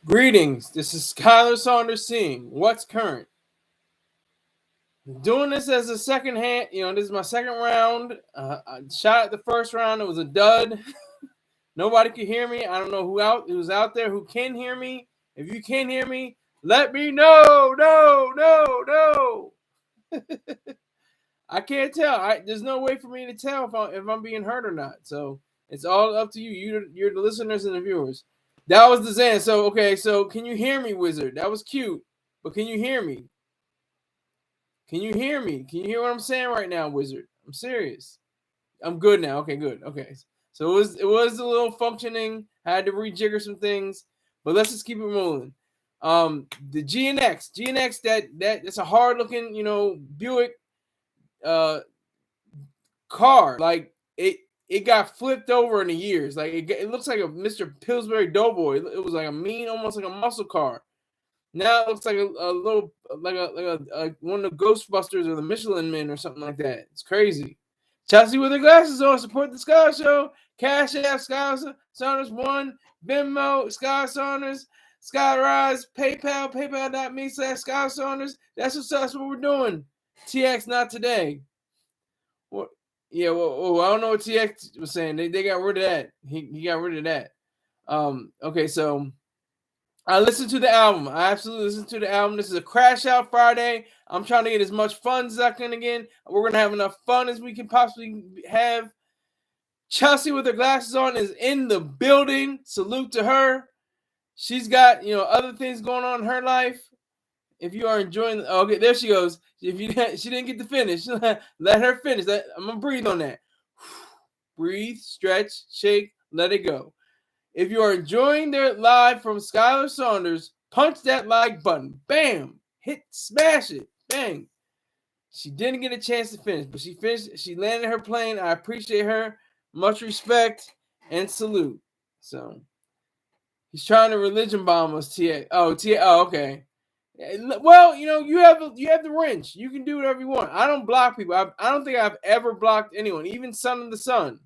Greetings. This is Skylar Saunders seeing what's current. Doing this as a second hand, this is my second round. I shot at the first round. It was a dud. Nobody could hear me. I don't know who's out there who can hear me. If you can't hear me, let me know. No. I can't tell. There's no way for me to tell if I'm being heard or not. So it's all up to you. You're the listeners and the viewers. That was the Zan. So okay. So can you hear me, Wizard? That was cute. But can you hear me? Can you hear me? Can you hear what I'm saying right now, Wizard? I'm serious. I'm good now. Okay, good. Okay. So it was a little functioning. I had to rejigger some things, but let's just keep it rolling. The GNX, that's a hard looking, Buick car. Like it got flipped over in the years. Like it looks like a Mr. Pillsbury Doughboy. It was like a mean, almost like a muscle car. Now it looks like a little like a one of the Ghostbusters or the Michelin Men or something like that. It's crazy. Chelsea with her glasses on. Support the Sky Show. Cash App Sky Saunders 1. Venmo Sky Saunders. Skyrise. PayPal. PayPal.me/Sky Saunders. That's what we're doing. TX not today. What? Yeah. Well, I don't know what TX was saying. They got rid of that. He got rid of that. Okay. So. I listened to the album. I absolutely listened to the album. This is a crash out Friday. I'm trying to get as much fun as I can again. We're going to have enough fun as we can possibly have. Chelsea with her glasses on is in the building. Salute to her. She's got, other things going on in her life. If you are enjoying, okay, there she goes. She didn't get to finish. Let her finish. I'm going to breathe on that. Breathe, stretch, shake, let it go. If you are enjoying their live from Skylar Saunders, punch that like button. Bam! Smash it. Bang. She didn't get a chance to finish, but she finished. She landed her plane. I appreciate her. Much respect and salute. So he's trying to religion bomb us, TA. Oh, okay. Well, you have the wrench. You can do whatever you want. I don't block people. I don't think I've ever blocked anyone, even Son of the Sun.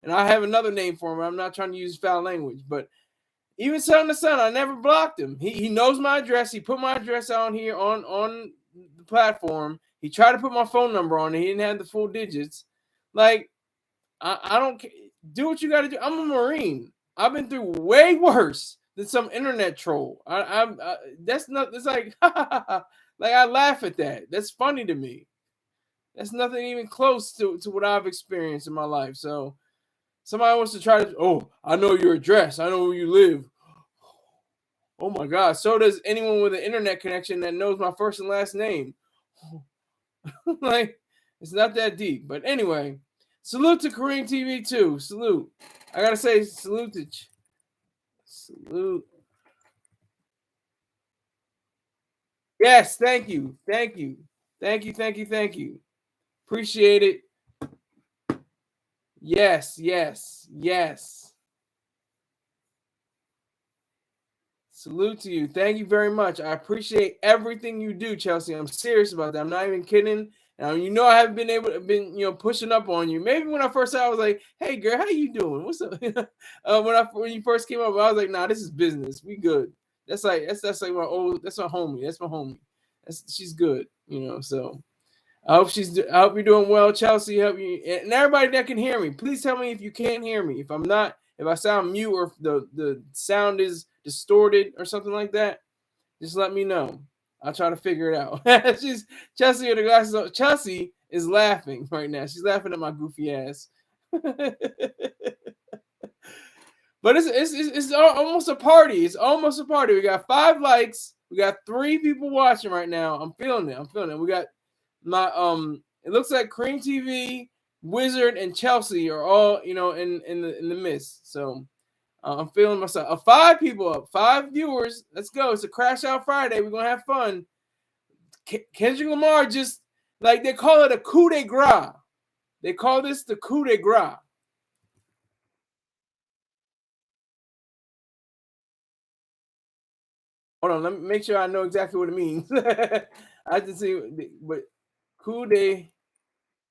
And I have another name for him. I'm not trying to use foul language, but even Son of the Sun, I never blocked him. He knows my address. He put my address on here on the platform. He tried to put my phone number on it. He didn't have the full digits. Like, I don't do what you got to do. I'm a Marine. I've been through way worse than some internet troll. That's not. It's like like I laugh at that. That's funny to me. That's nothing even close to what I've experienced in my life. So. Somebody wants to try to, I know your address. I know where you live. Oh my God. So does anyone with an internet connection that knows my first and last name. Like, it's not that deep. But anyway, salute to Kareem TV too. Salute. I got to say, salute to. Salute. Yes, thank you. Thank you. Appreciate it. Yes. Salute to you. Thank you very much. I appreciate everything you do, Chelsea. I'm serious about that. I'm not even kidding. I haven't been pushing up on you. Maybe when I first saw, I was like, "Hey, girl, how you doing? What's up?" When you first came up, I was like, "Nah, this is business. We good." That's like my homie. That's my homie. She's good. So I hope you're doing well, Chelsea. Help you and everybody that can hear me. Please tell me if you can't hear me. If I sound mute or if the sound is distorted or something like that, just let me know. I'll try to figure it out. She's Chelsea with the glasses on. Chelsea is laughing right now. She's laughing at my goofy ass. But it's almost a party. It's almost a party. We got 5 likes. We got 3 people watching right now. I'm feeling it. We got my it looks like Cream TV, Wizard, and Chelsea are all in the midst. So I'm feeling myself. 5 people up, 5 viewers. Let's go. It's a crash out Friday. We're gonna have fun. Kendrick Lamar just like they call it a coup de grace. They call this the coup de grace. Hold on, let me make sure I know exactly what it means. I have to see, but coup de,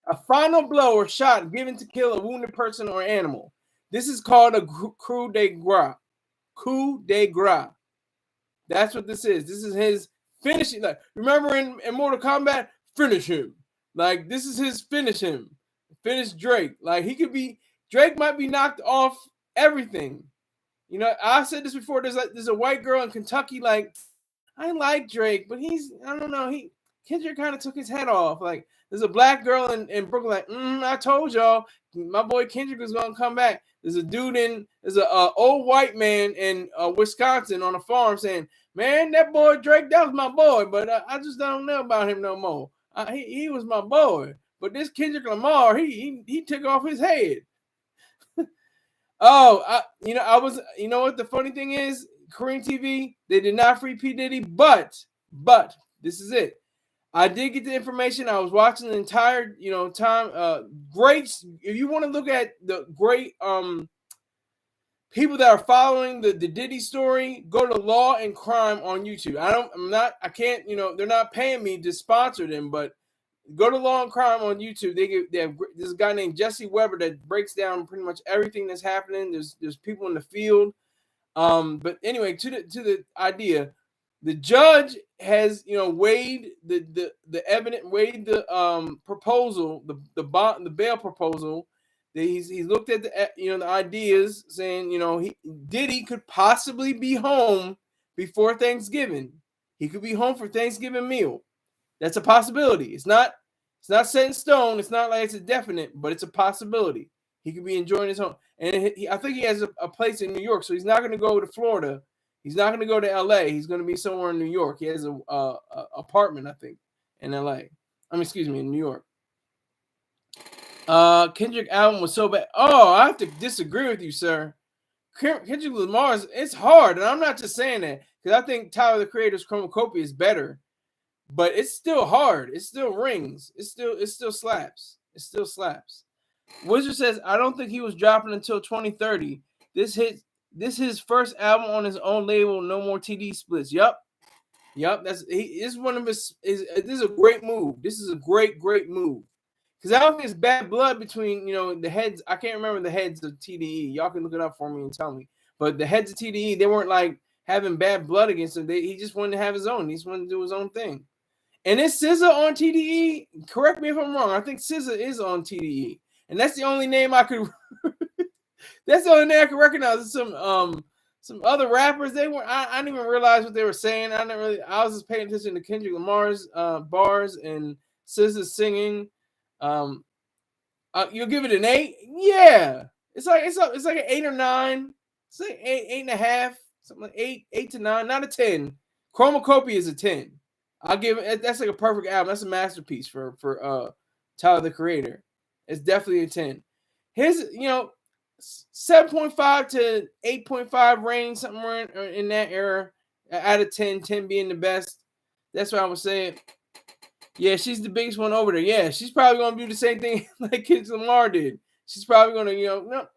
a final blow or shot given to kill a wounded person or animal. This is called a coup de grace. Coup de grace. That's what this is. This is his finishing. Like, remember in Mortal Kombat, finish him. Like, this is his finish him. Finish Drake. Like, Drake might be knocked off everything. You know, I said this before. There's a white girl in Kentucky. Like, I like Drake, but I don't know. Kendrick kind of took his head off. Like, there's a black girl in Brooklyn. Like, I told y'all, my boy Kendrick was gonna come back. There's a old white man in Wisconsin on a farm saying, "Man, that boy Drake, that was my boy, but I just don't know about him no more. He was my boy, but this Kendrick Lamar, he took off his head." You know what the funny thing is? Korean TV, they did not free P. Diddy, but this is it. I did get the information. I was watching the entire, time. Great. If you want to look at the great people that are following the Diddy story, go to Law and Crime on YouTube. I can't, they're not paying me to sponsor them, but go to Law and Crime on YouTube. They have this guy named Jesse Weber that breaks down pretty much everything that's happening. There's people in the field. But anyway, to the idea, the judge has weighed the evidence, weighed the proposal, the bail proposal. He's looked at the ideas, saying Diddy could possibly be home before Thanksgiving. He could be home for Thanksgiving meal. That's a possibility. It's not set in stone. It's not like it's a definite, but it's a possibility. He could be enjoying his home. And I think he has a place in New York, so he's not going to go to Florida. He's not going to go to L.A. He's going to be somewhere in New York. He has a apartment, I think, in L.A. In New York. Kendrick album was so bad. Oh, I have to disagree with you, sir. Kendrick Lamar's, it's hard, and I'm not just saying that because I think Tyler the Creator's Chromacopia is better, but it's still hard. It still rings. It still slaps. It still slaps. Wizard says, I don't think he was dropping until 2030. This his first album on his own label. No more TD splits. Yup. This is one of his. This is a great move. This is a great move. Because I don't think it's bad blood between the heads. I can't remember the heads of TDE. Y'all can look it up for me and tell me. But the heads of TDE, they weren't like having bad blood against him. He just wanted to have his own. He just wanted to do his own thing. And is SZA on TDE? Correct me if I'm wrong. I think SZA is on TDE. And that's the only name I could. That's the only name I could recognize. Some other rappers. They were. I didn't even realize what they were saying. I was just paying attention to Kendrick Lamar's bars and SZA singing. You'll give it an 8. Yeah, it's like an 8 or 9. It's like 8.5, something like 8 to 9, not a 10. Chromacopia is a 10. I'll give it. That's like a perfect album. That's a masterpiece for Tyler the Creator. It's definitely a 10. His 7.5 to 8.5 range, somewhere in that era. Out of 10 being the best. That's what I was saying. Yeah, she's the biggest one over there. Yeah, she's probably gonna do the same thing like Kendrick Lamar did. She's probably gonna,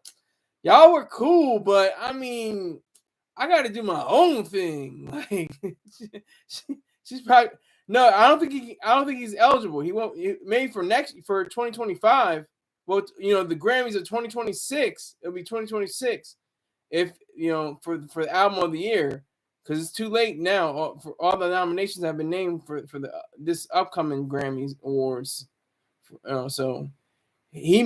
y'all were cool, but I mean, I got to do my own thing. Like, she's probably no. I don't think he's eligible. He won't. Maybe for 2025. Well, the Grammys of 2026. It'll be 2026. If for the album of the year. Because it's too late now. For all the nominations have been named for this upcoming Grammys awards. So he's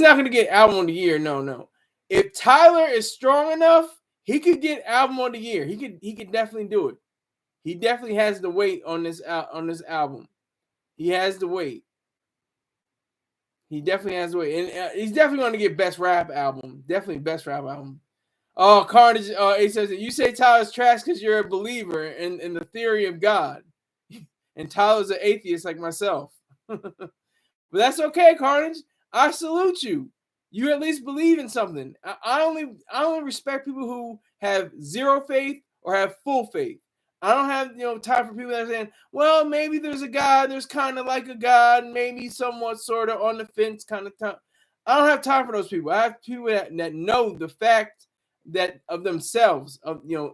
not going to get album of the year. No. If Tyler is strong enough, he could get album of the year. He could definitely do it. He definitely has the weight on this album. He has the weight. He definitely has the weight, and he's definitely going to get best rap album. Definitely best rap album. Oh, Carnage! He says you say Tyler's trash because you're a believer in the theory of God, and Tyler's an atheist like myself. But that's okay, Carnage. I salute you. You at least believe in something. I only respect people who have zero faith or have full faith. I don't have time for people that are saying, well, maybe there's a God. There's kind of like a God, maybe somewhat sort of on the fence kind of time. I don't have time for those people. I have people that know the fact that of themselves,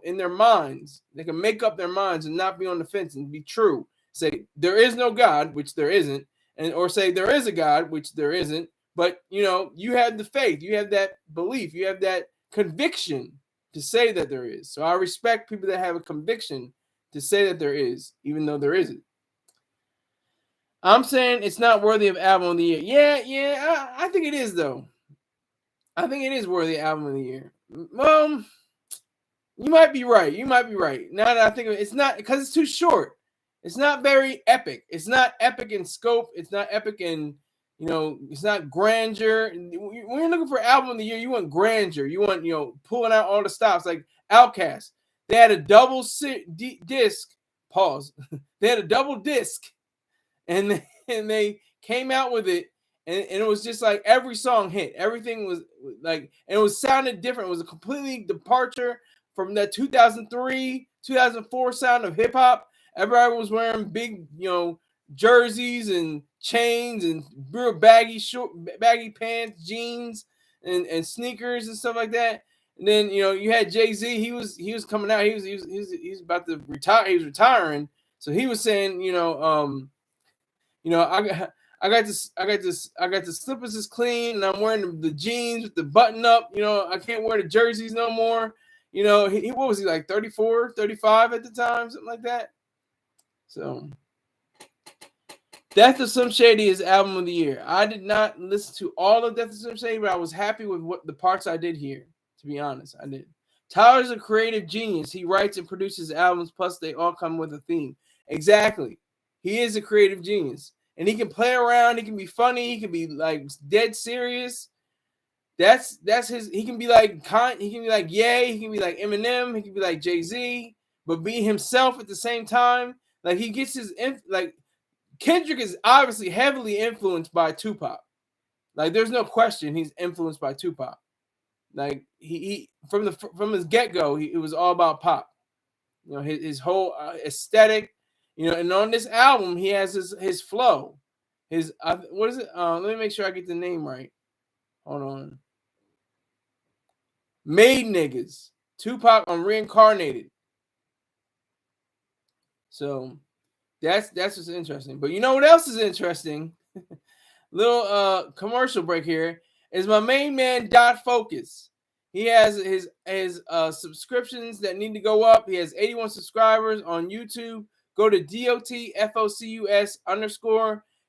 in their minds, they can make up their minds and not be on the fence and be true. Say there is no God, which there isn't, or say there is a God, which there isn't. But you have the faith, you have that belief, you have that conviction to say that there is. So I respect people that have a conviction to say that there is, even though there isn't. I'm saying it's not worthy of album of the year. Yeah, I think it is though. I think it is worthy of album of the year. You might be right. Now that I think of it, it's not, because it's too short. It's not very epic. It's not epic in scope. It's not epic in, it's not grandeur. When you're looking for album of the year, you want grandeur. You want, pulling out all the stops. Like Outkast, they had a double disc. Pause. They had a double disc, and they came out with it, and it was just like every song hit. Everything was like, and it was sounded different. It was a completely departure from that 2003, 2004 sound of hip hop. Everybody was wearing big, jerseys and chains and real baggy pants, jeans, and sneakers and stuff like that. And then you had Jay-Z. He was coming out. He was about to retire. He was retiring, so he was saying, I got the slippers is clean, and I'm wearing the jeans with the button up. I can't wear the jerseys no more. He what was he, like 34, 35 at the time, something like that. So, Death of Slim Shady is album of the year. I did not listen to all of Death of Slim Shady, but I was happy with what the parts I did hear. To be honest, I did. Tyler's a creative genius. He writes and produces albums, plus they all come with a theme. Exactly. He is a creative genius. And he can play around. He can be funny. He can be like dead serious. That's his. He can be like He can be like Ye. He can be like Eminem. He can be like Jay-Z, but be himself at the same time. Like he gets his like Kendrick is obviously heavily influenced by Tupac. Like there's no question he's influenced by Tupac. Like he from his get-go, it was all about Pop. His whole aesthetic. And on this album, he has his flow. What is it? Let me make sure I get the name right. Hold on. Made Niggas. Tupac on Reincarnated. So that's what's interesting. But you know what else is interesting? Little commercial break here is my main man Dot Focus. He has his subscriptions that need to go up. He has 81 subscribers on YouTube. Go to DOTFOCUS_.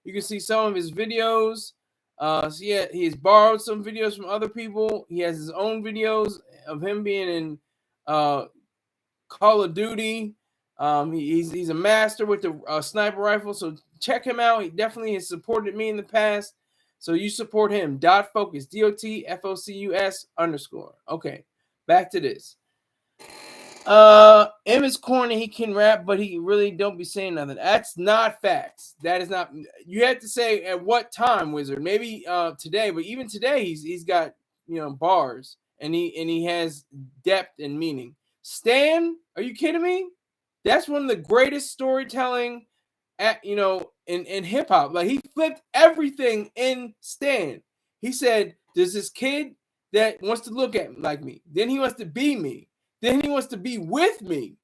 You can see some of his videos. So yeah, he has borrowed some videos from other people. He has his own videos of him being in Call of Duty. He's a master with the sniper rifle. So check him out. He definitely has supported me in the past. So you support him. Dot Focus. DOTFOCUS_. Okay, back to this. M is corny. He can rap, but he really don't be saying nothing. That's not facts. That is not. You have to say at what time, Wizard. Maybe today, but even today, he's got bars, and he has depth and meaning. Stan, are you kidding me? That's one of the greatest storytelling in hip hop. Like he flipped everything in Stan. He said, "There's this kid that wants to look at me like me. Then he wants to be me. Then he wants to be with me.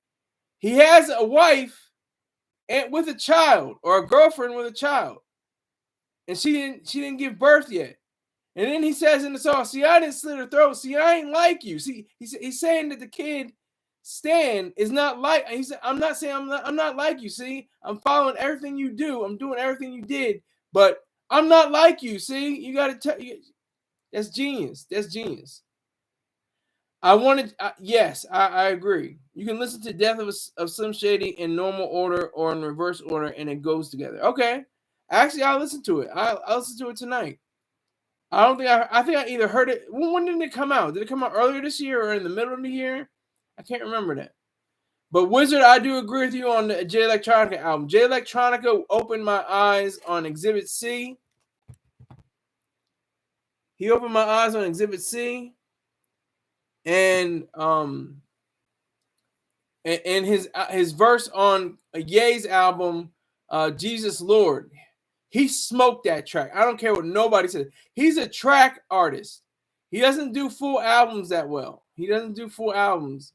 He has a wife and with a child, or a girlfriend with a child, and she didn't give birth yet. And then he says in the song, see, I didn't slit her throat. See, I ain't like you. See, he's saying that the kid Stan is not like. He said, I'm not saying I'm not like you. See, I'm following everything you do. I'm doing everything you did, but I'm not like you. See, you got to tell you. That's genius. That's genius. Yes, I agree. You can listen to Death of Slim Shady in normal order or in reverse order, and it goes together. Okay. Actually, I'll listen to it. I'll listen to it tonight. I think I either heard it. When did it come out? Did it come out earlier this year or in the middle of the year? I can't remember that. But Wizard, I do agree with you on the Jay Electronica album. Jay Electronica opened my eyes on Exhibit C. He opened my eyes on Exhibit C. And his verse on Ye's album, Jesus Lord, he smoked that track. I don't care what nobody says. He's a track artist. He doesn't do full albums that well. He doesn't do full albums,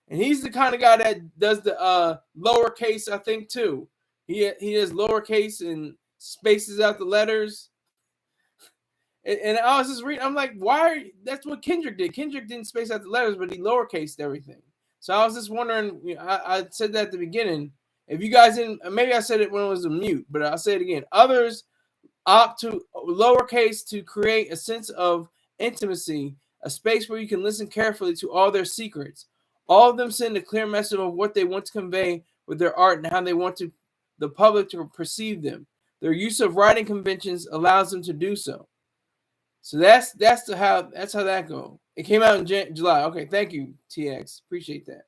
and he's the kind of guy that does the lowercase, I think, too. He does lowercase and spaces out the letters. And I was just reading. I'm like, why? That's what Kendrick did. Kendrick didn't space out the letters, but he lowercased everything. So I was just wondering. I said that at the beginning. If you guys didn't, maybe I said it when it was a mute, but I'll say it again. Others opt to lowercase to create a sense of intimacy, a space where you can listen carefully to all their secrets. All of them send a clear message of what they want to convey with their art and how they want the public to perceive them. Their use of writing conventions allows them to do so. So that's how that goes. It came out in July. Okay, thank you, TX. Appreciate that.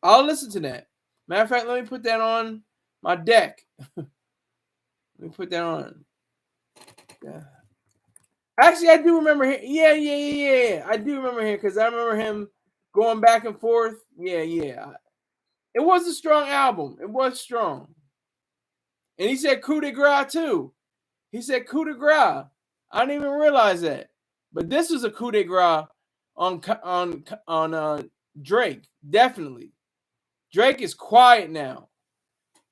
I'll listen to that. Matter of fact, let me put that on my deck. Let me put that on. Yeah. Actually, I do remember him. Yeah. I do remember him because I remember him going back and forth. Yeah. It was a strong album. It was strong. And he said coup de grace too. He said coup de grace. I didn't even realize that. But this was a coup de grace on Drake. Definitely. Drake is quiet now.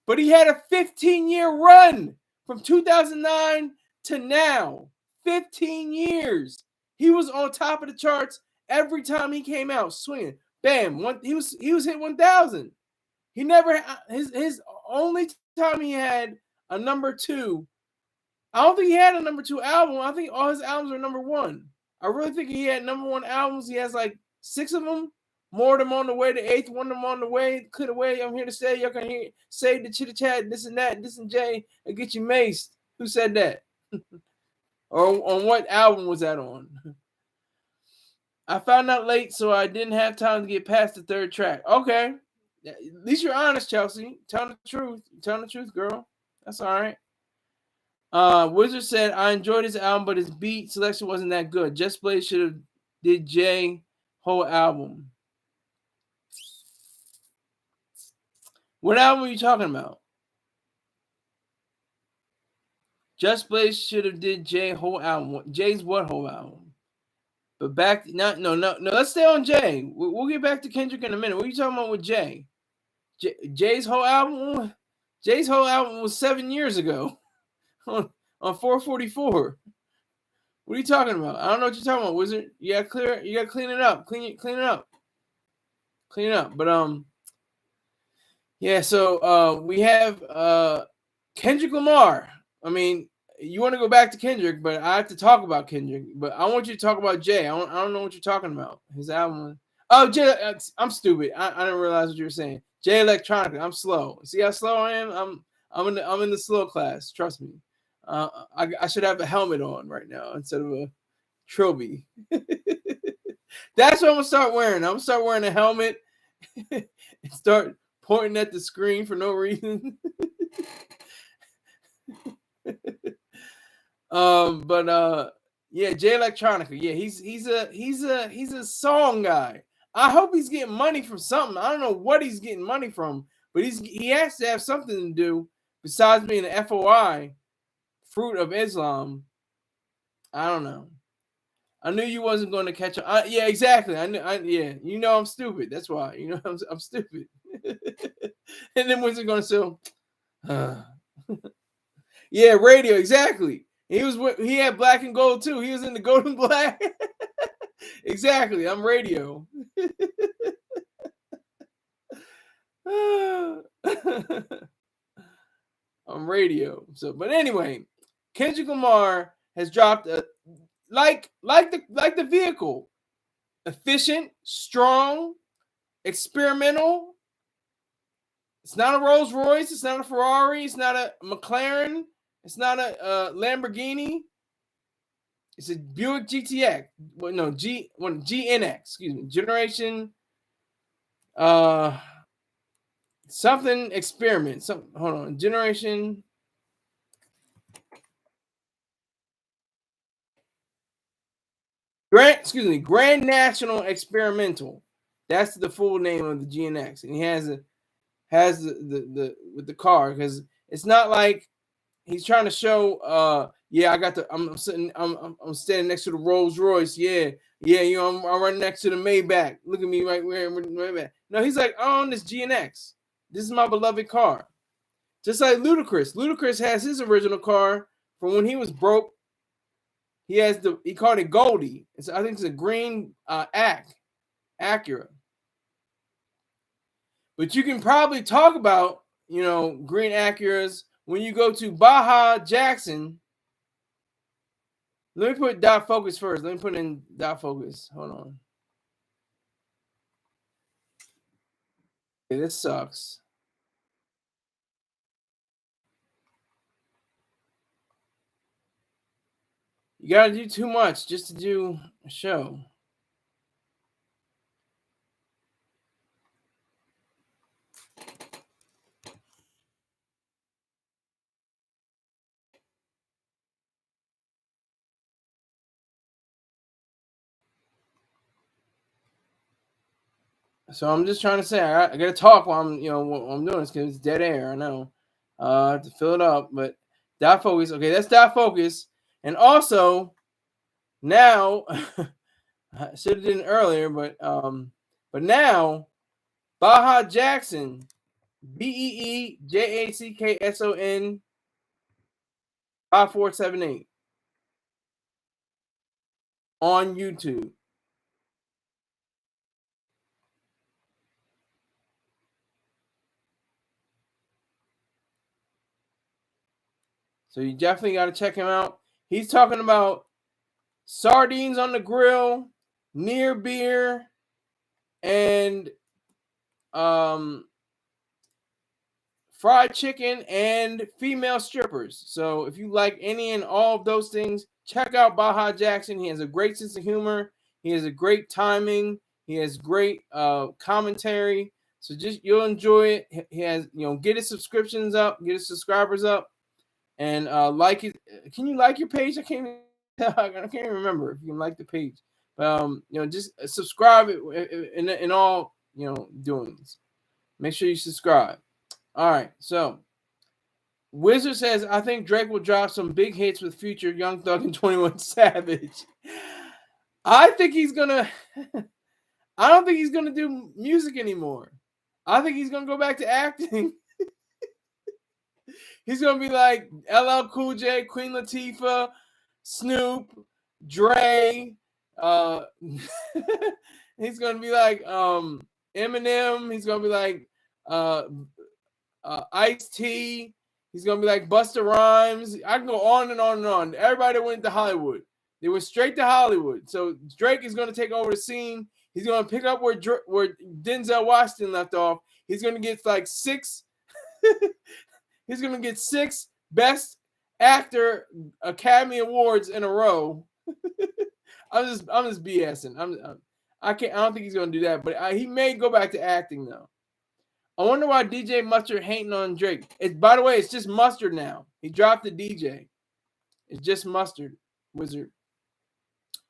But he had a 15-year run from 2009 to now. 15 years. He was on top of the charts every time he came out swinging. Bam. He was hit 1,000. He never his only time he had a number 2. I don't think he had a number 2 album. I think all his albums are number 1. I really think he had number 1 albums. He has like 6 of them. More of them on the way. The 8th one of them on the way. Clear the way. I'm here to stay. Y'all can hear say the chitter chat, this and that, this and Jay, and get you maced. Who said that? Or on what album was that on? I found out late, so I didn't have time to get past the 3rd track. Okay. At least you're honest, Chelsea. Tell the truth. Tell the truth, girl. That's all right. Wizard said, I enjoyed his album, but his beat selection wasn't that good. Just Blaze should have did Jay whole album. What album are you talking about? Just Blaze should have did Jay whole album. Jay's what whole album? But back, no. Let's stay on Jay. We'll get back to Kendrick in a minute. What are you talking about with Jay? Jay's whole album. Jay's whole album was 7 years ago on 444. What are you talking about? I don't know what you're talking about, Wizard. You gotta clean it up. Clean it up. But yeah. So we have Kendrick Lamar. I mean, you want to go back to Kendrick, but I have to talk about Kendrick. But I want you to talk about Jay. I don't know what you're talking about. His album. Oh, Jay. I'm stupid. I didn't realize what you were saying. Jay Electronica. I'm slow. See how slow I am? I'm in the slow class. Trust me. I should have a helmet on right now instead of a trilby. That's what I'm gonna start wearing. I'm gonna start wearing a helmet and start pointing at the screen for no reason. Yeah, Jay Electronica. Yeah, he's a song guy. I hope he's getting money from something. I don't know what he's getting money from, but he has to have something to do besides being an FOI, Fruit of Islam. I don't know. I knew you wasn't going to catch on. Yeah, exactly. Yeah, you know I'm stupid. That's why. You know I'm stupid. And then what's it going to say? Yeah, radio. Exactly. He had black and gold too. He was in the gold and black. Exactly. I'm radio. I'm radio. So, but anyway, Kendrick Lamar has dropped a like the vehicle, efficient, strong, experimental. It's not a Rolls Royce. It's not a Ferrari. It's not a McLaren. It's not a Lamborghini. It's a Buick GTX. Well, no, GNX. Excuse me. Generation. Something experiment. Hold on. Generation. Grand National Experimental. That's the full name of the GNX, and he has the with the car because it's not like he's trying to show. Yeah, I'm standing next to the Rolls Royce. Yeah, you know, I'm right next to the Maybach. Look at me right there. No, he's like, I own this GNX. This is my beloved car. Just like Ludacris. Ludacris has his original car from when he was broke. he called it Goldie. I think it's a green Acura. But you can probably talk about, green Acuras when you go to Baja Jackson. Let me put dot focus first. Let me put in dot focus. Hold on. Okay, this sucks. You gotta do too much just to do a show. So I'm just trying to say I gotta talk while I'm doing this because it's dead air. I know. I have to fill it up, but dot focus. Okay, that's dot focus. And also now I should have done it earlier, but now Baja Jackson, BEEJACKSON 5478 on YouTube. So you definitely got to check him out. He's talking about sardines on the grill, near beer, and fried chicken and female strippers. So if you like any and all of those things, check out Baja Jackson. He has a great sense of humor. He has a great timing. He has great commentary. So just you'll enjoy it. He has, get his subscriptions up, get his subscribers up, and like it. Can you like your page? I can't even remember if you can like the page. But just subscribe in all doings. Make sure you subscribe. All right, so Wizard says, I think Drake will drop some big hits with Future, Young Thug, and 21 Savage. I think he's gonna. I don't think he's gonna do music anymore. I think he's gonna go back to acting. He's gonna be like LL Cool J, Queen Latifah, Snoop, Dre. He's gonna be like Eminem. He's gonna be like Ice-T. He's gonna be like Busta Rhymes. I can go on and on and on. Everybody went to Hollywood. They went straight to Hollywood. So Drake is gonna take over the scene. He's gonna pick up where Denzel Washington left off. He's gonna get like 6. He's gonna get 6 Best Actor Academy Awards in a row. I'm just BSing. I don't think he's gonna do that, but he may go back to acting though. I wonder why DJ Mustard hating on Drake. By the way, it's just Mustard now. He dropped the DJ. It's just Mustard, Wizard.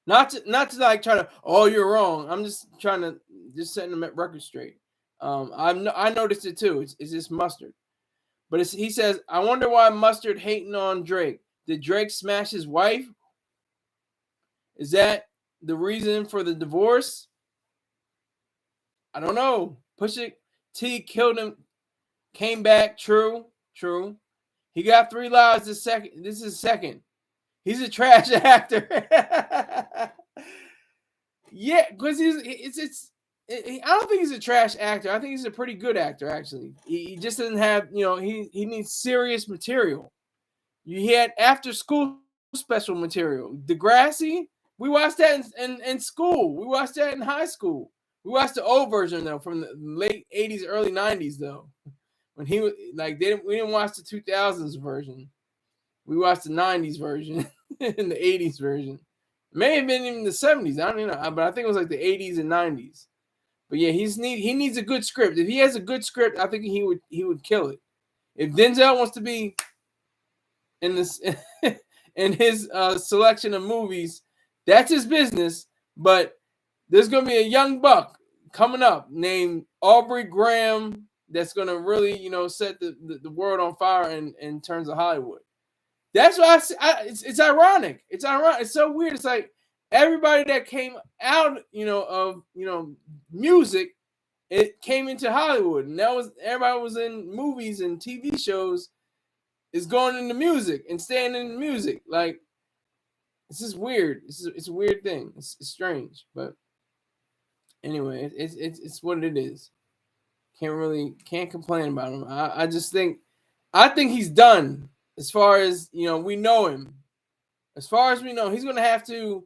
Not to like try to. Oh, you're wrong. I'm just trying to setting the record straight. I noticed it too. It's just Mustard. But he says, I wonder why Mustard hating on Drake. Did Drake smash his wife? Is that the reason for the divorce? I don't know. Pusha T killed him, came back. True. He got 3 lives this second. This is second. He's a trash actor. Yeah, because I don't think he's a trash actor. I think he's a pretty good actor, actually. He just doesn't have, he needs serious material. He had after school special material. Degrassi, we watched that in school. We watched that in high school. We watched the old version though, from the late 80s, early 90s though. When he was like, we didn't watch the 2000s version. We watched the 90s version and the 80s version. It may have been even the 70s. I don't know, but I think it was like the 80s and 90s. But yeah, he needs a good script. If he has a good script, I think he would kill it. If Denzel wants to be in this in his selection of movies, that's his business. But there's gonna be a young buck coming up named Aubrey Graham that's gonna really, set the world on fire in terms of Hollywood. That's why it's ironic. It's ironic. It's so weird. It's like everybody that came out, of music, it came into Hollywood, and everybody was in movies and TV shows, is going into music and staying in music. Like It's just weird. It's a weird thing. It's strange, but anyway, it's what it is. Can't complain about him. I just think he's done as far as we know him. As far as we know, he's gonna have to.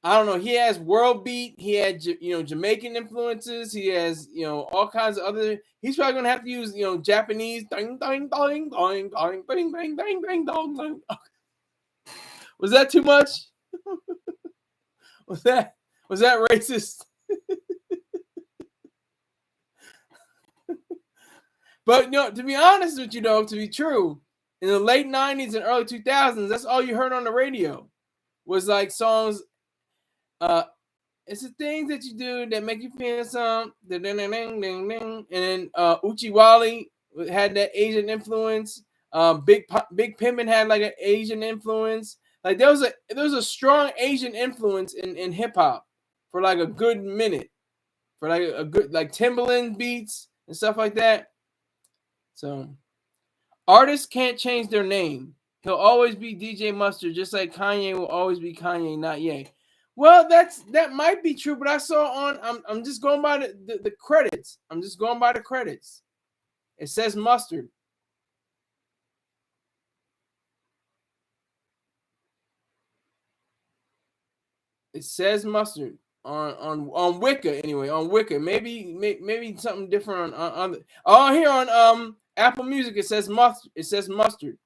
I don't know. He has world beat. He had Jamaican influences. He has all kinds of other. He's probably gonna have to use Japanese. Ding ding ding ding ding ding ding ding ding ding. Was that too much? was that racist? But to be honest with you, though, to be true, in the late '90s and early 2000s, that's all you heard on the radio was like songs. It's the things that you do that make you feel something. And then Uchi Wally had that Asian influence. Big Pimpin' had like an Asian influence. Like there was a strong Asian influence in hip hop for like a good minute, for like a good like Timbaland beats and stuff like that. So artists can't change their name. He'll always be DJ Mustard, just like Kanye will always be Kanye, not Ye. Well, that might be true, but I saw on I'm just going by the credits. I'm just going by the credits. It says Mustard. It says Mustard on Wicca anyway. On Wicca, maybe something different on here on Apple Music. It says Mustard. It says Mustard.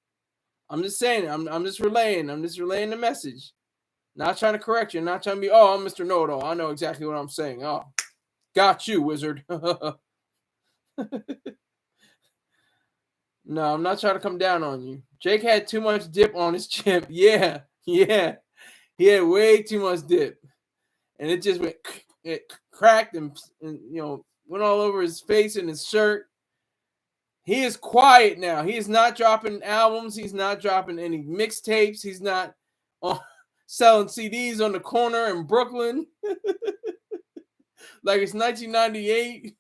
I'm just saying. I'm just relaying. I'm just relaying the message. Not trying to correct you. Not trying to be. Oh, I'm Mr. Know-It-All. I know exactly what I'm saying. Oh, got you, wizard. No, I'm not trying to come down on you. Jake had too much dip on his chip. Yeah. He had way too much dip, and it just went. It cracked and went all over his face and his shirt. He is quiet now. He is not dropping albums. He's not dropping any mixtapes. He's not selling CDs on the corner in Brooklyn like it's 1998.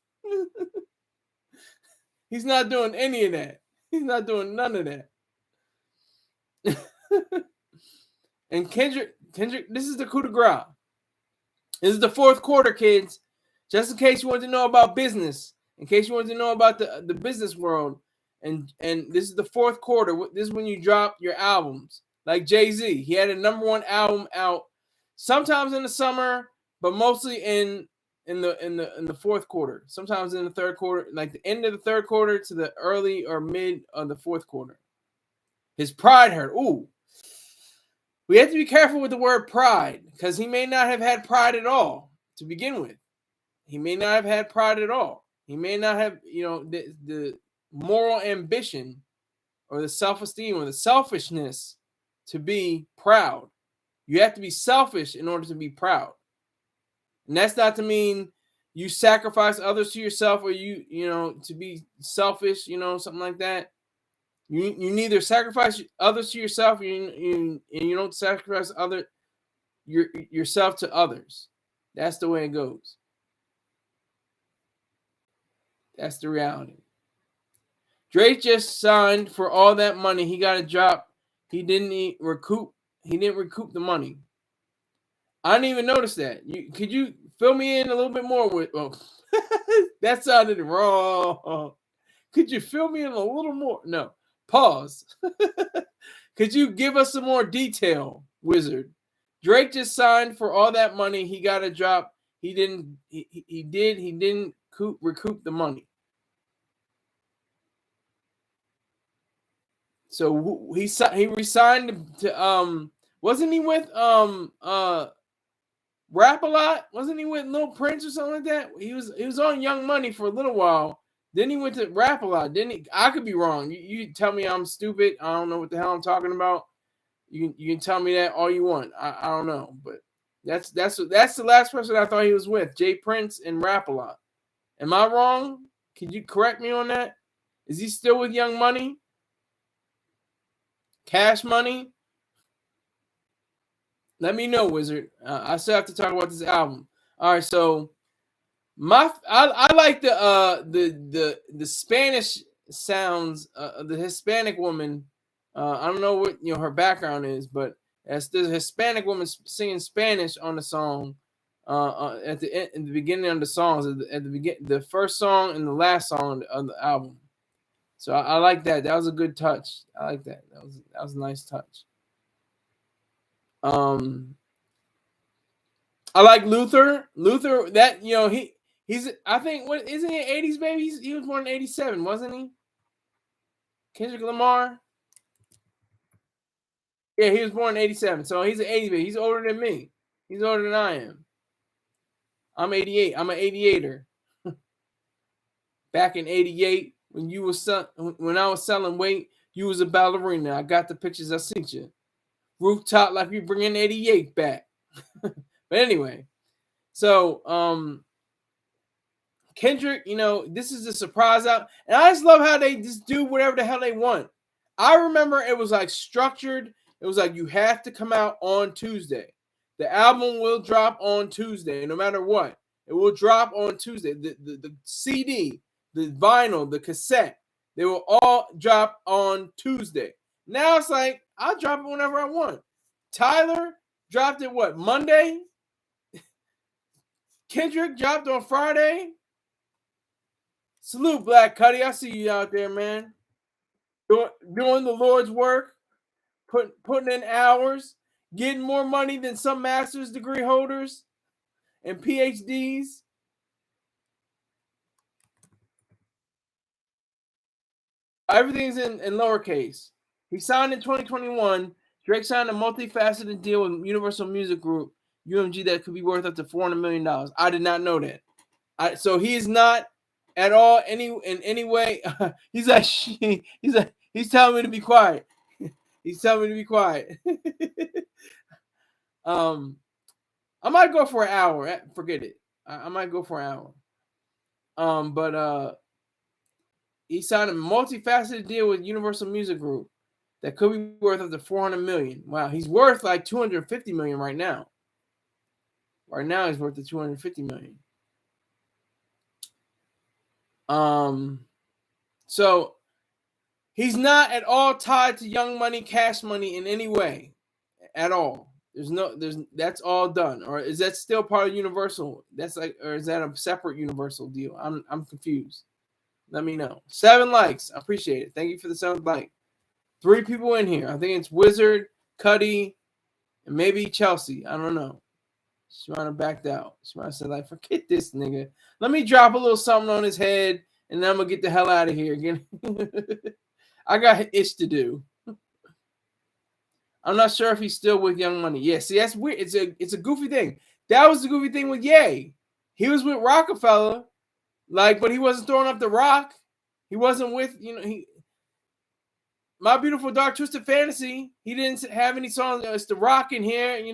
He's not doing any of that. He's not doing none of that. And Kendrick, this is the coup de grace. This is the fourth quarter, kids. Just in case you want to know about business, in case you want to know about the business world, and this is the fourth quarter. This is when you drop your albums. Like Jay-Z, he had a #1 album out sometimes in the summer, but mostly in the fourth quarter. Sometimes in the third quarter, like the end of the third quarter to the early or mid of the fourth quarter. His pride hurt. Ooh. We have to be careful with the word pride because he may not have had pride at all to begin with. He may not have had pride at all. He may not have, the moral ambition or the self-esteem or the selfishness to be proud. You have to be selfish in order to be proud. And that's not to mean you sacrifice others to yourself or to be selfish, something like that. You neither sacrifice others to yourself, and you don't sacrifice yourself to others. That's the way it goes. That's the reality. Drake just signed for all that money. He got a drop. He didn't recoup. He didn't recoup the money. I didn't even notice that. Could you fill me in a little bit more with? Oh, that sounded wrong. Could you fill me in a little more? No. Pause. Could you give us some more detail, Wizard? Drake just signed for all that money. He got a drop. He didn't. He didn't recoup the money. So he resigned to wasn't he with Rap a Lot? Wasn't he with Lil Prince or something like that? He was on Young Money for a little while. Then he went to Rap a Lot. Didn't he? I could be wrong. You tell me I'm stupid. I don't know what the hell I'm talking about. You can tell me that all you want. I don't know, but that's the last person I thought he was with. Jay Prince and Rap a Lot. Am I wrong? Could you correct me on that? Is he still with Young Money? Cash Money? Let me know, Wizard. I still have to talk about this album. All right, so I like the Spanish sounds, the Hispanic woman. I don't know what her background is, but There's a Hispanic woman singing Spanish on the song. At the end, in the beginning of the songs, at the begin, the first song and the last song of the album. So I like that. That was a good touch. I like that. That was a nice touch. I like Luther. Luther, that he's I think what isn't he 80s baby? He was born in 87, wasn't he? Kendrick Lamar. Yeah, he was born in 87. So he's an 80 baby. He's older than me. He's older than I am. I'm 88. I'm an 88er. Back in 88, when I was selling weight, you was a ballerina. I got the pictures. I sent you. Rooftop like we bringing 88 back. But anyway, so Kendrick, this is a surprise out, and I just love how they just do whatever the hell they want. I remember it was like structured. It was like you have to come out on Tuesday. The album will drop on Tuesday, no matter what. It will drop on Tuesday. The CD, the vinyl, the cassette, they will all drop on Tuesday. Now it's like I'll drop it whenever I want. Tyler dropped it Monday? Kendrick dropped on Friday. Salute, Black Cuddy. I see you out there, man. Doing the Lord's work, putting in hours, getting more money than some master's degree holders and PhDs. Everything's in lowercase. He signed in 2021. Drake signed a multifaceted deal with Universal Music Group, UMG, that could be worth up to $400 million. I did not know that. So he's not at all in any way. He's telling me to be quiet. He's telling me to be quiet. I might go for an hour. Forget it. I might go for an hour. But he signed a multifaceted deal with Universal Music Group that could be worth up to $400 million. Wow, he's worth like $250 million right now. Right now, he's worth the $250 million. So he's not at all tied to Young Money, Cash Money in any way, at all. That's all done. Or is that still part of Universal? Or is that a separate Universal deal? I'm confused. Let me know. 7 likes. I appreciate it. Thank you for the 7th like. 3 people in here. I think it's Wizard, Cuddy, and maybe Chelsea. I don't know. She might have backed out. She might have said, like, forget this nigga. Let me drop a little something on his head, and then I'm going to get the hell out of here again. I got itch to do. I'm not sure if he's still with Young Money. Yeah, see, that's weird. It's a goofy thing. That was the goofy thing with Ye. He was with Rockefeller, but he wasn't throwing up the rock. He wasn't with, My Beautiful Dark Twisted Fantasy. He didn't have any songs. It's the rock in here, He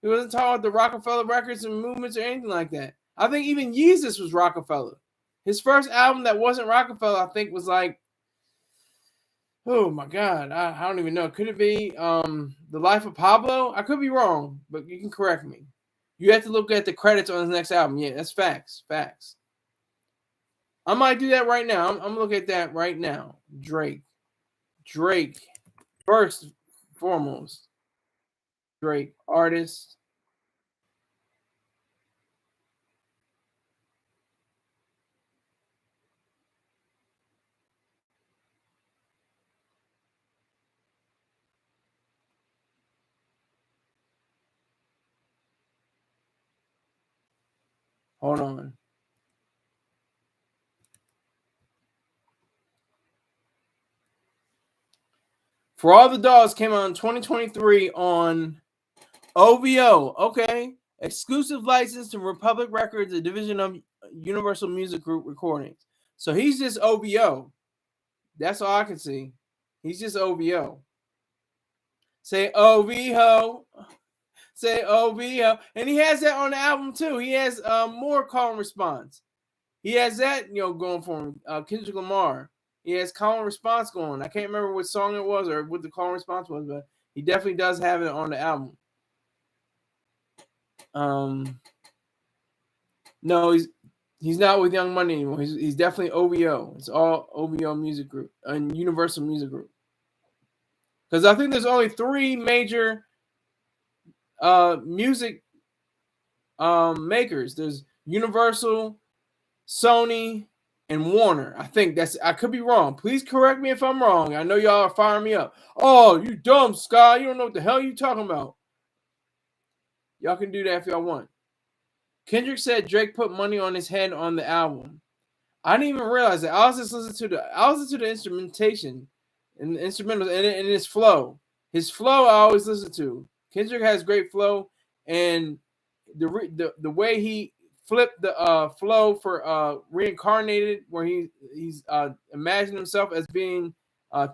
wasn't talking about the Rockefeller records and movements or anything like that. I think even Yeezus was Rockefeller. His first album that wasn't Rockefeller, I think, was like, oh my God, I don't even know. Could it be The Life of Pablo? I could be wrong, but you can correct me. You have to look at the credits on his next album. Yeah, that's facts. Facts. I might do that right now. I'm looking at that right now. Drake, first foremost. Drake, artist. Hold on. For All the Dogs came out in 2023 on OVO. Okay. Exclusive license to Republic Records, a division of Universal Music Group Recordings. So he's just OVO. That's all I can see. He's just OVO. Say OVO. Say OVO. And he has that on the album too. He has more call and response. He has that, going for him. Kendrick Lamar. He has call and response going. I can't remember what song it was or what the call and response was, but he definitely does have it on the album. No, he's not with Young Money anymore. He's definitely OVO. It's all OVO Music Group and Universal Music Group. Because I think there's only 3 major music makers. There's Universal, Sony, and Warner. I think I could be wrong. Please correct me if I'm wrong. I know y'all are firing me up. Oh, you dumb, Sky. You don't know what the hell you talking about. Y'all can do that if y'all want. Kendrick said Drake put money on his head on the album. I didn't even realize that. I was listening to the instrumentation and the instrumentals and his flow. His flow I always listen to. Kendrick has great flow, and the way he flipped the flow for Reincarnated, where he's imagined himself as being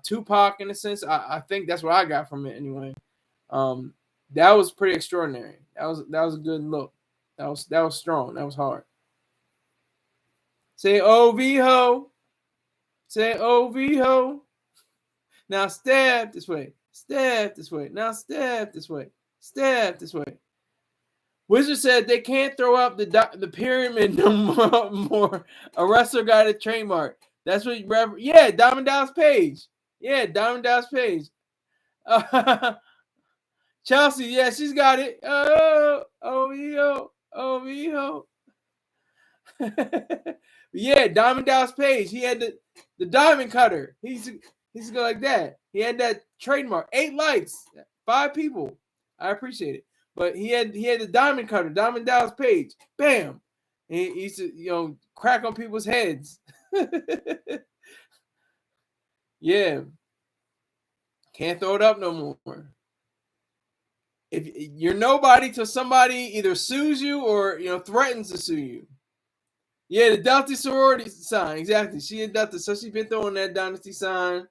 Tupac in a sense. I think that's what I got from it anyway. That was pretty extraordinary. That was a good look. That was strong. That was hard. Say OV ho. Say OV ho. Now stab this way. Stab this way. Now stab this way. Stab this way. Wizard said they can't throw up the pyramid no more. A wrestler got a trademark. That's what Diamond Dallas Page. Yeah, Diamond Dallas Page. Chelsea, yeah, she's got it. Oh, OVO. Yeah, Diamond Dallas Page. He had the diamond cutter. He's go like that. He had that trademark. 8 likes, 5 people. I appreciate it. But he had the diamond cutter, Diamond Dallas Page. Bam. He used to crack on people's heads. Yeah. Can't throw it up no more. If you're nobody till somebody either sues you or threatens to sue you. Yeah, the Delta sorority sign, exactly. She had Delta, so she's been throwing that dynasty sign.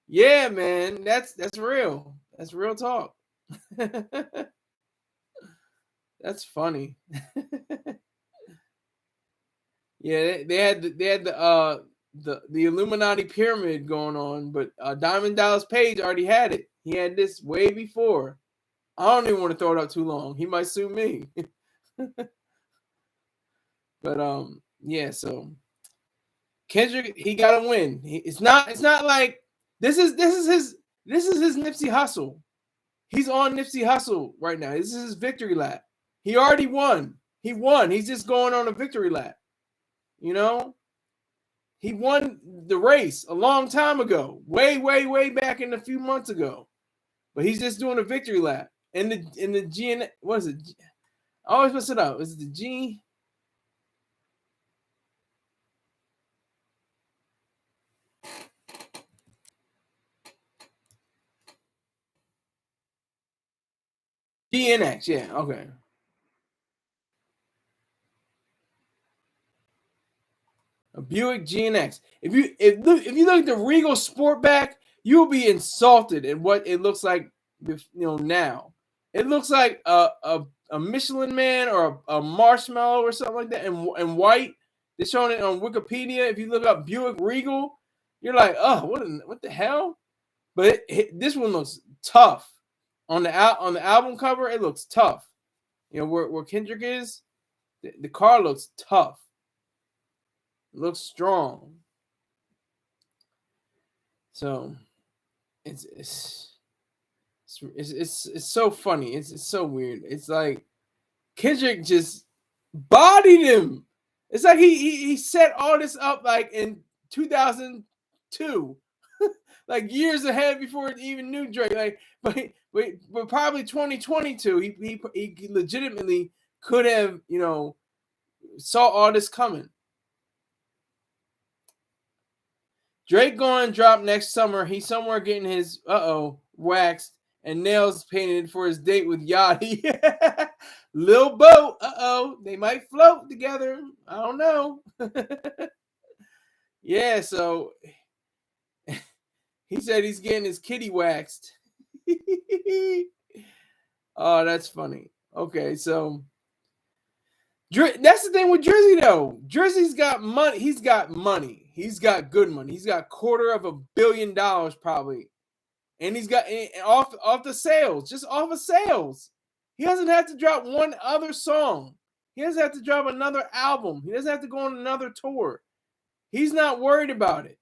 Yeah, man, that's real. That's real talk. That's funny. Yeah, they had the Illuminati pyramid going on, but Diamond Dallas Page already had it. He had this way before. I don't even want to throw it up too long. He might sue me. But yeah, so Kendrick, he got to win. It's not like this is his Nipsey Hussle. He's on Nipsey Hussle right now. This is his victory lap. He already won. He won. He's just going on a victory lap. He won the race a long time ago, way back in a few months ago. But he's just doing a victory lap. In the G, what is it? I always mess it up. Is it the G? GNX, yeah, okay. A Buick GNX. If you look at the Regal Sportback, you'll be insulted at what it looks like. Now it looks like a Michelin Man or a marshmallow or something like that, and white. They're showing it on Wikipedia. If you look up Buick Regal, you're like, oh, what the hell? But this one looks tough. On the album cover, it looks tough. Where Kendrick is, the car looks tough. It looks strong. So it's so funny. It's so weird. It's like Kendrick just bodied him. It's like he set all this up like in 2002. Like years ahead before he even knew Drake. Like, but probably 2022, he legitimately could have, saw all this coming. Drake going to drop next summer. He's somewhere getting his waxed and nails painted for his date with Yachty. Lil boat. They might float together. I don't know. Yeah, so he said he's getting his kitty waxed. Oh, that's funny. Okay, so that's the thing with Drizzy though. Drizzy's got money. He's got money. He's got good money. He's got $250 million probably, and he's got off the sales, just off of sales. He doesn't have to drop one other song. He doesn't have to drop another album. He doesn't have to go on another tour. He's not worried about it.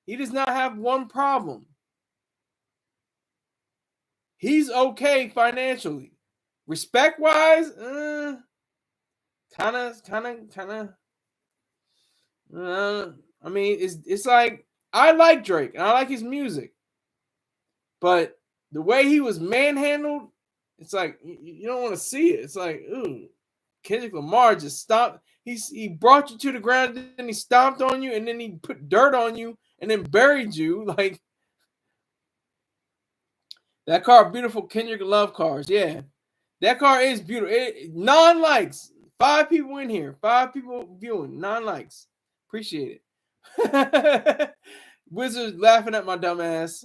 He does not have one problem. He's okay financially. Respect wise, kind of. I mean, it's like I like Drake and I like his music, but the way he was manhandled, it's like you don't want to see it. It's like, ooh, Kendrick Lamar just stomped. He brought you to the ground, and he stomped on you, and then he put dirt on you, and then buried you. Like that car, beautiful Kendrick love cars. Yeah, that car is beautiful. 9 likes. 5 people in here. 5 people viewing. 9 likes. Appreciate it. Wizard laughing at my dumb ass.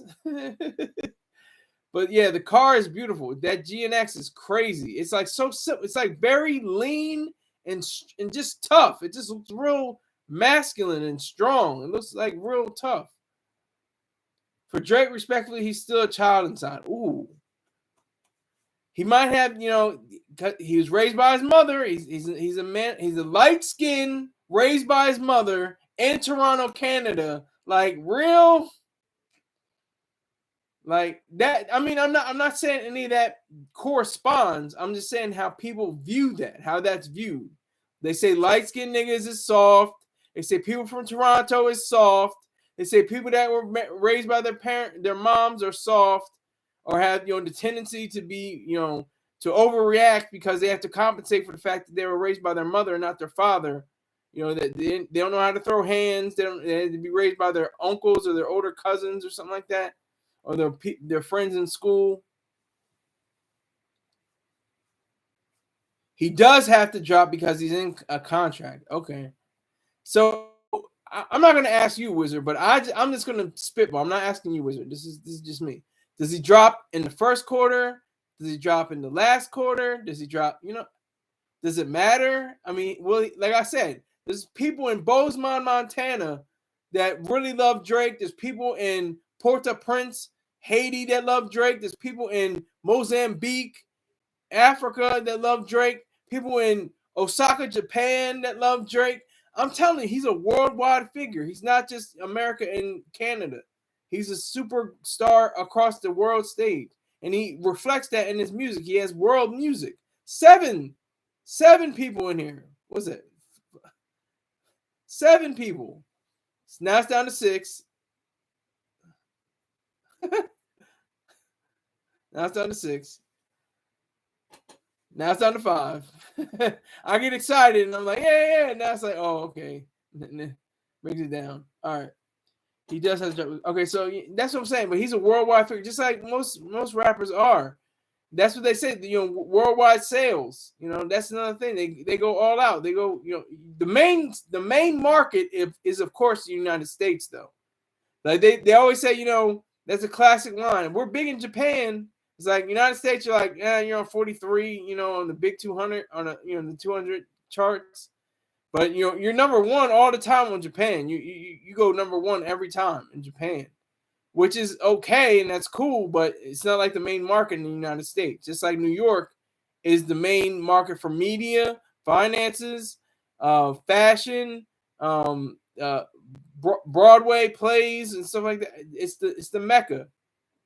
But yeah, the car is beautiful. That GNX is crazy. It's like so simple. It's like very lean and just tough. It just looks real masculine and strong. It looks like real tough. For Drake, respectfully, he's still a child inside. Ooh. He might have, he was raised by his mother. He's a man. He's a light skin, raised by his mother in Toronto, Canada. Like real. Like that, I mean, I'm not saying any of that corresponds. I'm just saying how people view that, how that's viewed. They say light-skinned niggas is soft. They say people from Toronto is soft. They say people that were raised by their moms are soft, or have the tendency to be to overreact because they have to compensate for the fact that they were raised by their mother and not their father. That they don't know how to throw hands. They have to be raised by their uncles or their older cousins or something like that, or their friends in school. He does have to drop because he's in a contract. Okay. So I'm not going to ask you, Wizard, but I'm just going to spitball. I'm not asking you, Wizard. This is just me. Does he drop in the first quarter? Does he drop in the last quarter? Does he drop, does it matter? I mean, well, like I said, there's people in Bozeman, Montana that really love Drake. There's people in Port-au-Prince, Haiti that love Drake. There's people in Mozambique, Africa that love Drake. People in Osaka, Japan that love Drake. I'm telling you, he's a worldwide figure. He's not just America and Canada. He's a superstar across the world stage. And he reflects that in his music. He has world music. Seven people in here. What's it? 7 people. Now it's down to 6. Now it's down to 6. Now it's down to 5. I get excited and I'm like, yeah. Now it's like, oh, okay. Brings it down. All right. He does have to. Okay, so that's what I'm saying. But he's a worldwide figure, just like most rappers are. That's what they say. Worldwide sales. That's another thing. They go all out. They go. The main market is of course the United States, though. Like they always say, that's a classic line. We're big in Japan. It's like United States. You're like, you're on 43. On the big 200 on the 200 charts. But you're number 1 all the time on Japan. You go number 1 every time in Japan, which is okay and that's cool. But it's not like the main market in the United States. Just like New York is the main market for media, finances, fashion, Broadway plays and stuff like that. It's the mecca.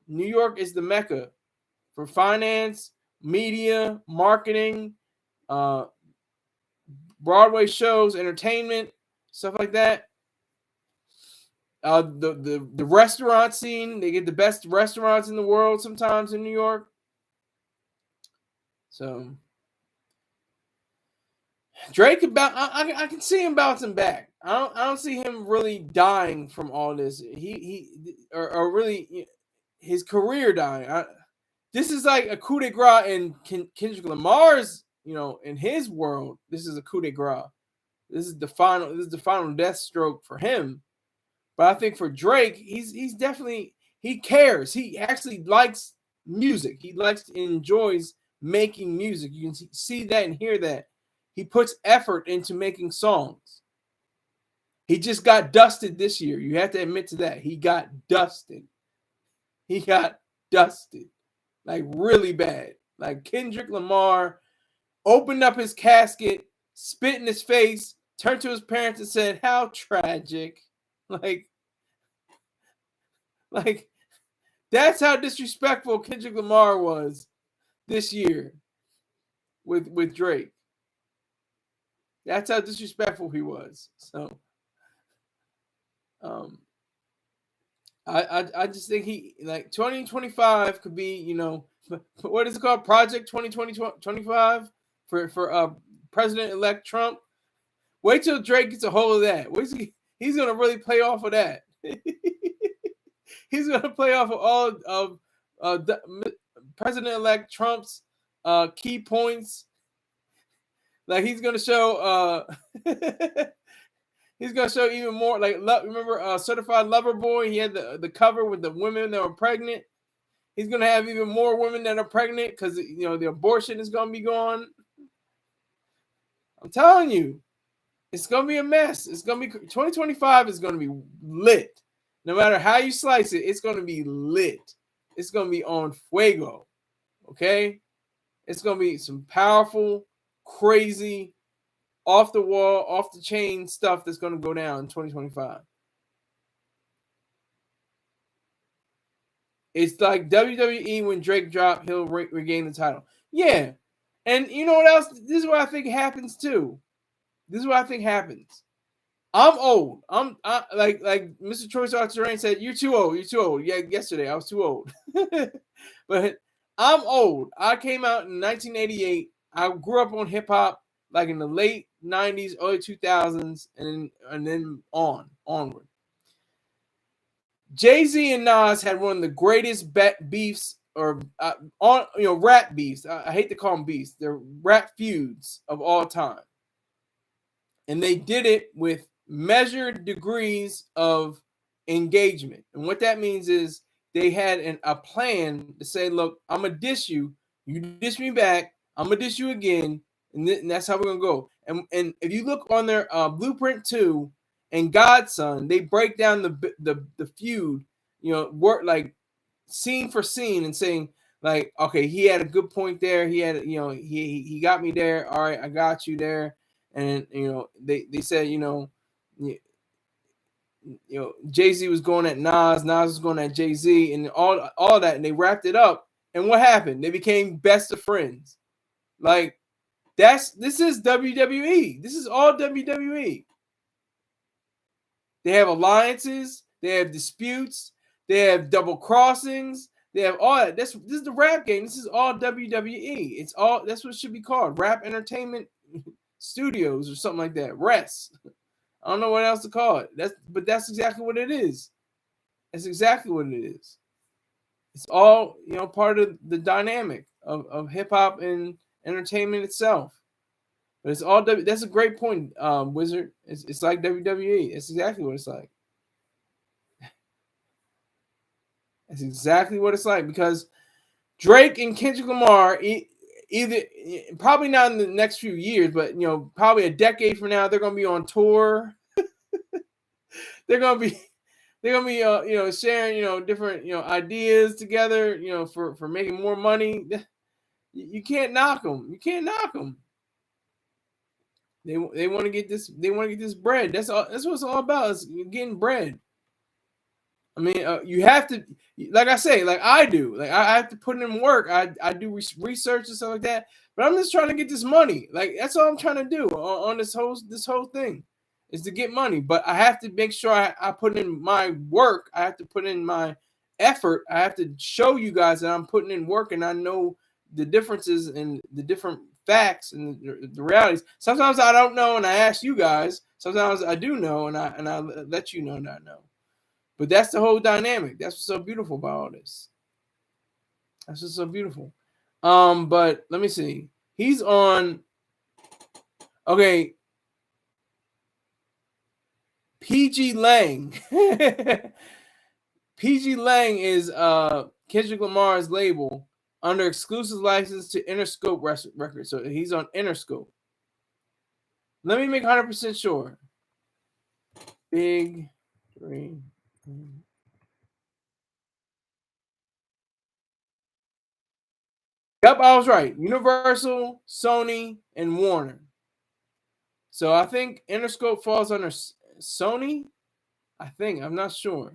New York is the mecca for finance, media, marketing, Broadway shows, entertainment, stuff like that. The restaurant scene, they get the best restaurants in the world sometimes in New York. So Drake I can see him bouncing back. I don't see him really dying from all this. Or really his career dying. This is like a coup de grace in Kendrick Lamar's, in his world. This is a coup de grace. This is the final death stroke for him. But I think for Drake, he's definitely, he cares. He actually likes music. He enjoys making music. You can see that and hear that. He puts effort into making songs. He just got dusted this year. You have to admit to that. He got dusted. Like really bad. Like Kendrick Lamar opened up his casket, spit in his face, turned to his parents and said, "How tragic." Like Like, that's how disrespectful Kendrick Lamar was this year with Drake. That's how disrespectful he was. So, um, I just think he, like, 2025 could be, what is it called? Project 2025 for President elect Trump. Wait till Drake gets a hold of that. He's gonna really play off of that. He's gonna play off of all of President elect Trump's key points. Like, he's gonna show he's gonna show even more. Like, remember Certified Lover Boy? He had the cover with the women that were pregnant. He's gonna have even more women that are pregnant because the abortion is gonna be gone. I'm telling you, it's gonna be a mess. It's gonna be 2025 is gonna be lit. No matter how you slice it, it's gonna be lit. It's gonna be on fuego. Okay, it's gonna be some powerful, crazy, off the wall, off the chain stuff that's gonna go down in 2025. It's like WWE when Drake dropped, he'll regain the title. Yeah, and you know what else? This is what I think happens too. This is what I think happens. I'm old. Like Mr. Choice Arthur Rain said, "You're too old. You're too old." Yeah, yesterday I was too old. But I'm old. I came out in 1988. I grew up on hip hop like in the late 90s, early 2000s, and then onward. Jay-Z and Nas had one of the greatest beefs or rap beefs. I hate to call them beefs. They're rap feuds of all time. And they did it with measured degrees of engagement. And what that means is they had a plan to say, look, I'm going to diss you. You diss me back. I'm going to diss you again. And that's how we're going to go. And if you look on their Blueprint 2 and Godson, they break down the feud, work like scene for scene and saying, like, okay, he had a good point there. He had, he got me there. All right, I got you there. And they said, Jay-Z was going at Nas was going at Jay-Z, and all that, and they wrapped it up. And what happened? They became best of friends. Like, this is WWE. This is all WWE. They have alliances, they have disputes, they have double crossings, they have all that. This is the rap game. This is all WWE. That's what it should be called. Rap Entertainment Studios or something like that. Rest. I don't know what else to call it. That's exactly what it is. That's exactly what it is. It's all part of the dynamic of hip hop and entertainment itself. But it's all that's a great point, Wizard. It's like WWE. It's exactly what it's like. It's exactly what it's like, because Drake and Kendrick Lamar, either probably not in the next few years, but probably a decade from now, they're gonna be on tour. they're gonna be sharing different ideas together for making more money. You can't knock them. You can't knock them. They want to get this. They want to get this bread. That's all. That's what it's all about. Is getting bread. I mean, you have to, like I say, like I do. Like I have to put in work. I do research and stuff like that. But I'm just trying to get this money. Like, that's all I'm trying to do on this whole thing, is to get money. But I have to make sure I put in my work. I have to put in my effort. I have to show you guys that I'm putting in work, and I know the differences and the different facts and the realities. Sometimes I don't know, and I ask you guys. Sometimes I do know, and I let you know that I know. But that's the whole dynamic. That's what's so beautiful about all this. That's what's so beautiful. But let me see. He's on. Okay. PG Lang. PG Lang is Kendrick Lamar's label under exclusive license to Interscope Records. So he's on Interscope. Let me make 100% sure. Big 3. Yep, I was right. Universal, Sony, and Warner. So I think Interscope falls under Sony. I think. I'm not sure.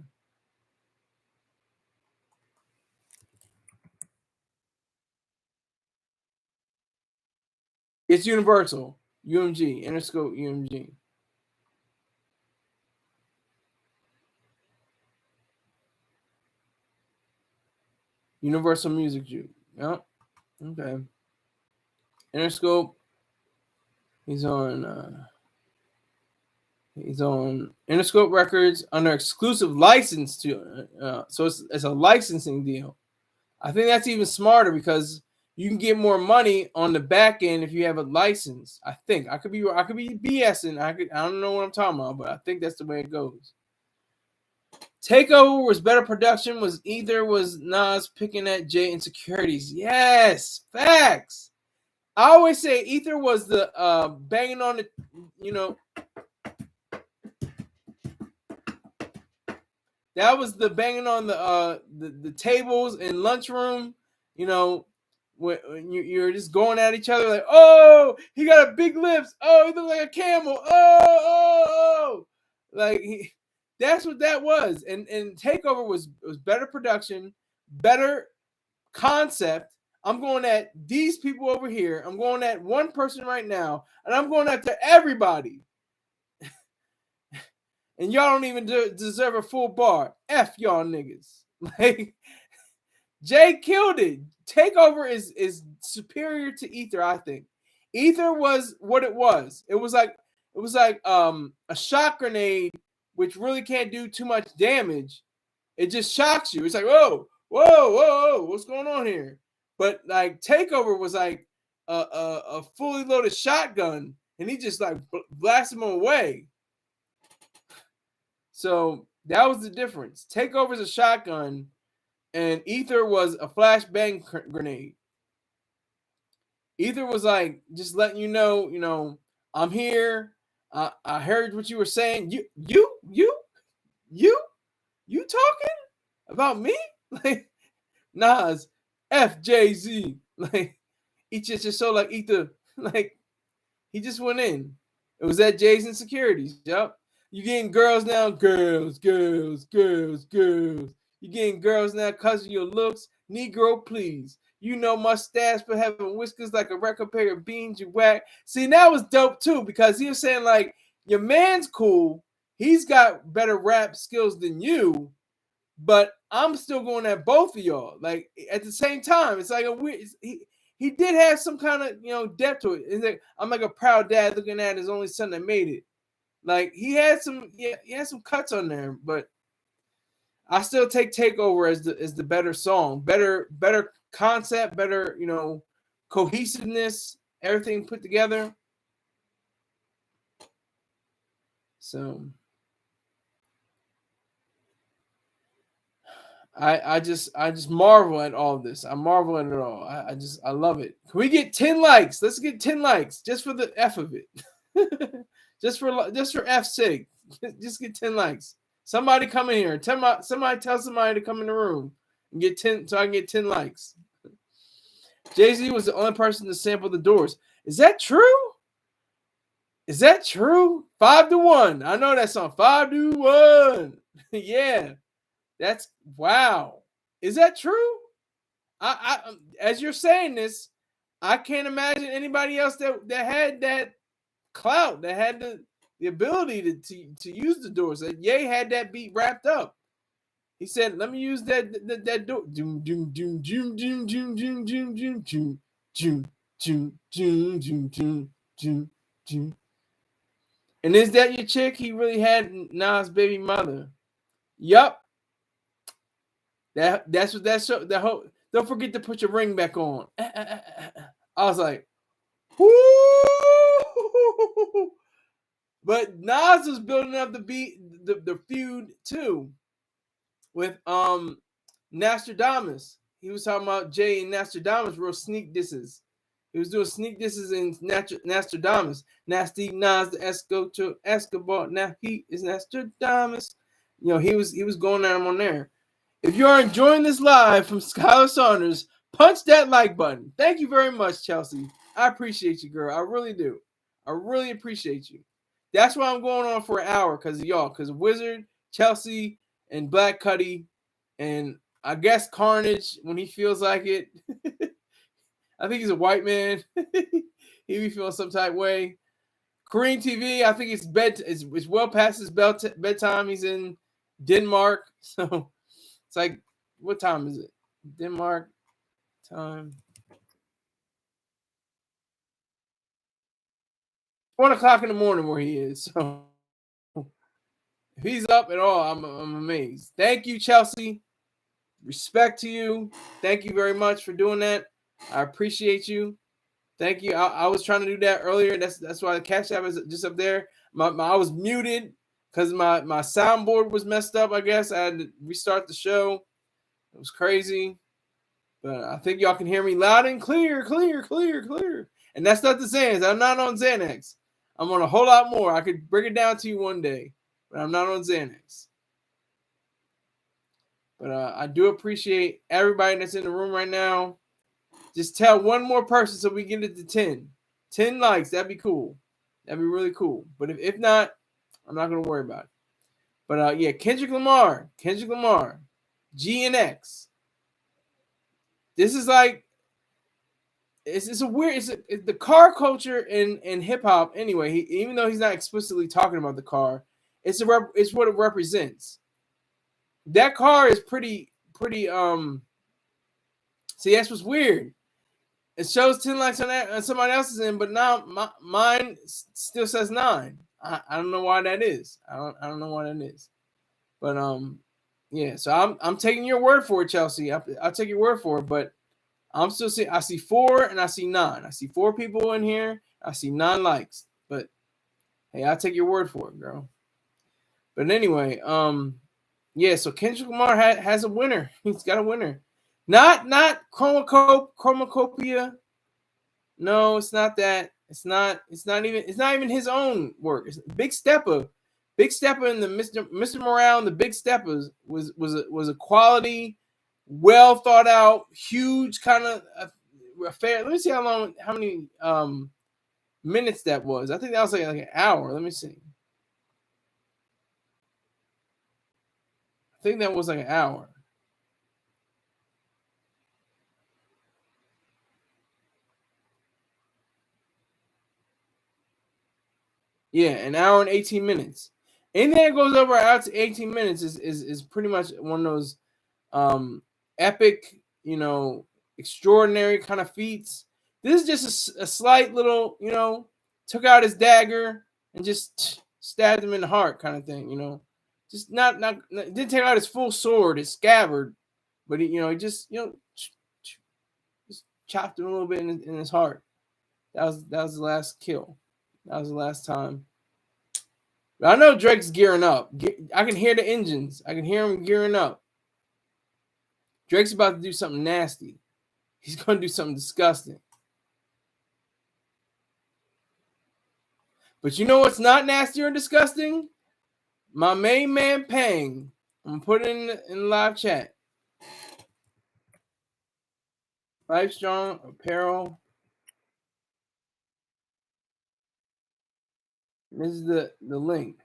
It's Universal. UMG. Interscope UMG. Universal Music Group. Yep. Okay. Interscope. He's on Interscope Records under exclusive license to so it's a licensing deal. I think that's even smarter because you can get more money on the back end if you have a license. I think I could be BSing. I don't know what I'm talking about, but I think that's the way it goes. Takeover was better production. Was Nas picking at Jay Insecurities? Yes, facts. I always say Ether was the banging on the, that was the banging on the tables in lunchroom, when you're just going at each other like, oh, he got a big lips. Oh, he looks like a camel. Oh. Like that's what that was. And Takeover was better production, better concept. I'm going at these people over here. I'm going at one person right now, and I'm going after everybody. And y'all don't even deserve a full bar. F y'all niggas. Like Jay killed it. Takeover is superior to Ether, I think. Ether was what it was. It was like a shot grenade, which really can't do too much damage. It just shocks you. It's like, whoa, what's going on here? But like Takeover was like a fully loaded shotgun, and he just like blasted them away. So that was the difference. Takeover's a shotgun, and Ether was a flashbang grenade. Ether was like just letting you know, I'm here. I heard what you were saying. You talking about me? Like Nas, FJZ. Like he just so like Ether. Like he just went in. It was at Jay's Insecurities. Yep. You getting girls now? Girls. You getting girls now because of your looks? Negro, please. You know mustache for having whiskers like a record player of beans you whack. See, that was dope too because he was saying like, your man's cool. He's got better rap skills than you, but I'm still going at both of y'all. Like at the same time, it's like a weird. He did have some kind of depth to it. It's like, I'm like a proud dad looking at his only son that made it. Like he had some cuts on there, but I still take Takeover as the better song, better concept, better cohesiveness, everything put together. So I just marvel at all of this. I marvel at it all. I love it. Can we get 10 likes? Let's get 10 likes just for the F of it. just for F's sake. Just get 10 likes. Somebody come in here. Somebody tell somebody to come in the room and get 10 so I can get 10 likes. Jay-Z was the only person to sample the Doors. Is that true? 5-1. I know that song. 5-1. Yeah. That's wow. Is that true? I as you're saying this, I can't imagine anybody else that had that clout, that had the ability to use the Doors. That Ye had that beat wrapped up. He said, "Let me use that door." Doom doom doom doom doom doom doom doom doom doom doom doom doom doom doom doom. And is that your chick? He really had Nas' baby mother. Yup. That's what that show. The whole. Don't forget to put your ring back on. I was like, whoo! But Nas was building up the feud too with Nostradamus. He was talking about Jay and Nostradamus real sneak disses. He was doing sneak disses in Nostradamus. Nasty Nas the Escobar. Now he is Nostradamus. He was going at him on there. If you are enjoying this live from Skylar Saunders, punch that like button. Thank you very much, Chelsea. I appreciate you, girl. I really do. I really appreciate you. That's why I'm going on for an hour because of y'all. Because of Wizard, Chelsea, and Black Cuddy, and I guess Carnage when he feels like it. I think he's a white man. he be feeling some type way. Korean TV, I think it's well past his bedtime. He's in Denmark, so it's like, what time is it? Denmark time. 1 o'clock in the morning where he is. So if he's up at all, I'm amazed. Thank you, Chelsea. Respect to you. Thank you very much for doing that. I appreciate you. Thank you. I was trying to do that earlier. That's why the Cash App is just up there. I was muted because my soundboard was messed up. I guess I had to restart the show. It was crazy. But I think y'all can hear me loud and clear. And that's not the Xanax. I'm not on Xanax. I'm on a whole lot more. I could bring it down to you one day, but I'm not on Xanax. But I do appreciate everybody that's in the room right now. Just tell one more person so we get it to 10. 10 likes. That'd be cool. That'd be really cool. But if not, I'm not going to worry about it. But yeah, Kendrick Lamar, G and X. This is like, it's a weird, it's the car culture in hip hop. Anyway, even though he's not explicitly talking about the car, it's what it represents. That car is pretty. See, that's what's weird. It shows 10 likes on that, and somebody else's in, but now mine still says 9. I don't know why that is. I don't know why that is. But yeah. So I'm taking your word for it, Chelsea. I'll take your word for it. But I'm still seeing. I see 4 and I see 9. I see 4 people in here. I see 9 likes. But hey, I'll take your word for it, girl. But anyway, yeah. So Kendrick Lamar has a winner. He's got a winner. Not Chromacopia. No, it's not that. It's not even his own work. It's Big Stepper. Big Stepper and the Mr. Morale and the Big Steppers was a quality, well thought out, huge kind of affair. Let me see how many minutes that was. I think that was like an hour. Let me see. I think that was like an hour. Yeah, an hour and 18 minutes. Anything that goes over out to 18 minutes is pretty much one of those epic, extraordinary kind of feats. This is just a slight little, took out his dagger and just stabbed him in the heart kind of thing, Just not didn't take out his full sword, his scabbard, but he just chopped him a little bit in his heart. That was the last kill. That was the last time. But I know Drake's gearing up. I can hear the engines. I can hear him gearing up. Drake's about to do something nasty. He's going to do something disgusting. But you know what's not nasty or disgusting? My main man, Pang. I'm going to put it in the live chat. Livestrong Apparel. This is the link.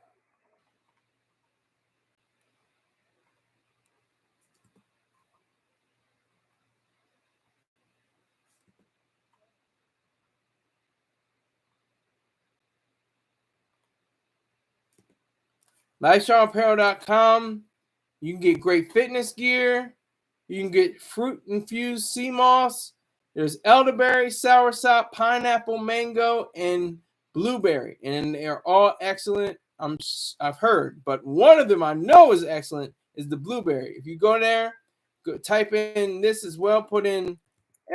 LifeStrongApparel.com. You can get great fitness gear. You can get fruit-infused sea moss. There's elderberry, soursop, pineapple, mango, and blueberry. And they're all excellent. I've heard. But one of them I know is excellent is the blueberry. If you go there, type in this as well. Put in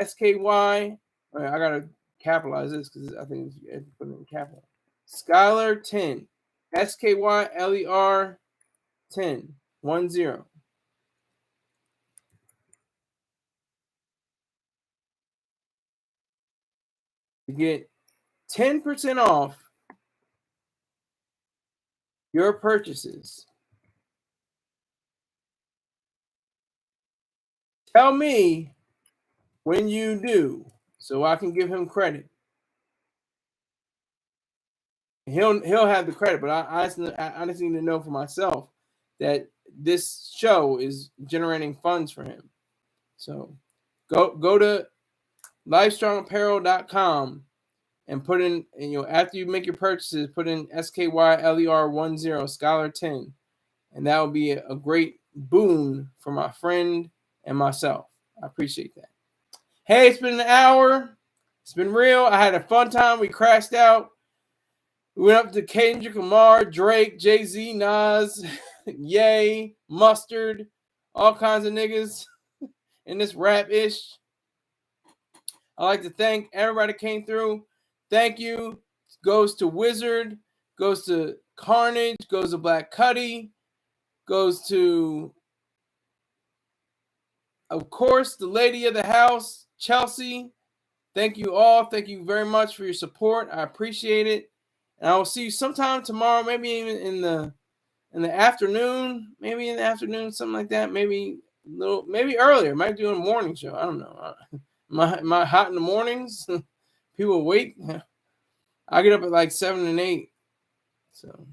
SKY. I got to capitalize this because I think you have to put it in capital. Skylar 10. SKYLER 10. 10. To get 10% off your purchases. Tell me when you do so I can give him credit. He'll have the credit, but I just need to know for myself that this show is generating funds for him. So go to LifeStrongApparel.com and put in, and after you make your purchases, put in SKYLER10 Scholar 10, and that would be a great boon for my friend and myself. I appreciate that. Hey, it's been an hour. It's been real. I had a fun time. We crashed out. We went up to Kendrick, Lamar, Drake, Jay-Z, Nas, Ye, Mustard, all kinds of niggas in this rap-ish. I'd like to thank everybody that came through. Thank you. Goes to Wizard, goes to Carnage, goes to Black Cuddy, goes to, of course, the lady of the house, Chelsea. Thank you all. Thank you very much for your support. I appreciate it. And I will see you sometime tomorrow, maybe even in the afternoon, something like that. Maybe earlier. Might do a morning show. I don't know. Am I hot in the mornings? People awake? I get up at like 7 and 8. So,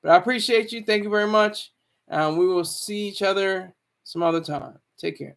but I appreciate you. Thank you very much. We will see each other some other time. Take care.